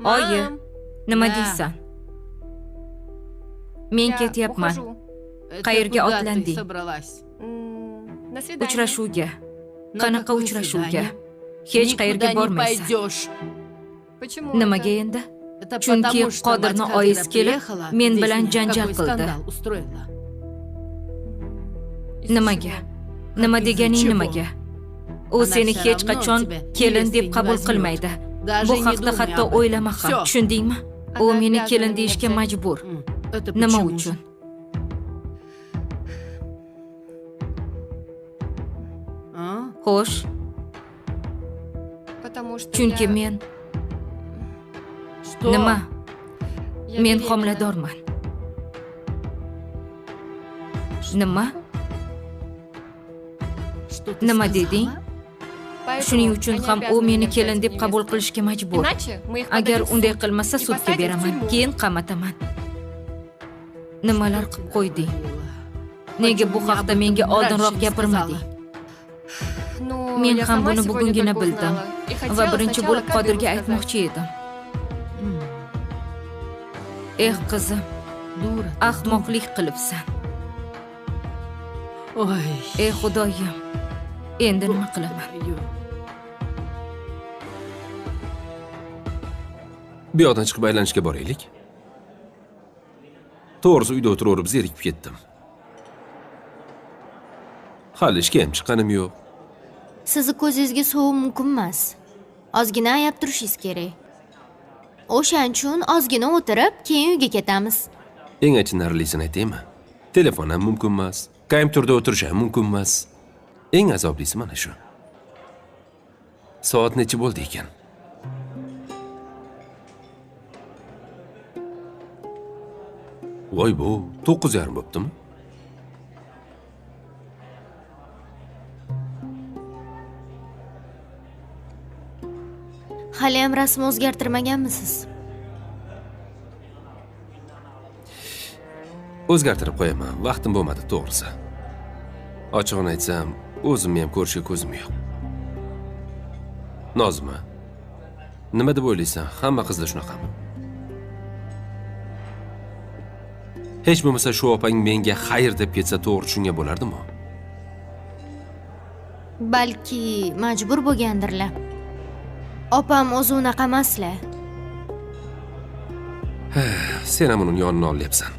Oyi, nima deysan? Men ketyapman. Qayerga otlanding? Uchrashuvga. Qanaqa uchrashuvga? Hech qayerga bormaysan. Nimaga endi? Chunki Qodirni oyisi kelib, men bilan janjal qildi. Nimaga? Nima deganing nimaga? U seni hech qachon kelin deb qabul qilmaydi. Bu haqda hatto o'ylama ham. Tushundingmi? U meni kelin deyishga majbur. Nima uchun? Xo'sh. Chunki men nima? Men homiladorman. Nima? Nima deding? Shuning uchun ham u meni kelin deb qabul qilishga majbur. Agar unday qilmasa sudga beraman, keyin qamataman. Nimalar qilib qo'yding? Nega bu haqda menga oldinroq gapirmading? Men ham buni bugungina bildim va birinchi bo'lib Qodirga aytmoqchi edim. Qizim, ahmoqlik qilibsan. Xudoyim, endi nima qilaman? Bu yoqdan chiqib aylanishga boraylik. To'g'risi uyda o'tirib zerikib ketdim. Hali ishga ham chiqqanim yo'q. Sizni ko'zingizga sovuq mumkin emas. Ozgina ayab turishingiz kerak. O'shaning uchun ozgina o'tirib, keyin uyga ketamiz. Eng achinarlisini aytaymi? Telefon ham mumkin emas. Kompyuterda o'tirish ham mumkin emas. Eng azoblisi mana shu. Soat necha bo'ldi ekan? Voy bu 9:30 bo'ptimi? Hali ham rasm o'zgartirmaganmisiz? O'zgartirib qo'yaman. Vaqtim bo'lmadi, to'g'risi. Ochig'ini aytsam, o'zimni ham ko'rishga ko'zim yo'q. Nozima, nima deb o'ylaysan? Hamma qizlar shunaqami? Hech bo'lmasa shu opang menga xayr deb ketsa to'g'ri tushungan bo'lardimi? Balki majbur bo'lgandirlar. Opam o'zi unaqa emaslar. Sen ham uning yonini olyapsan.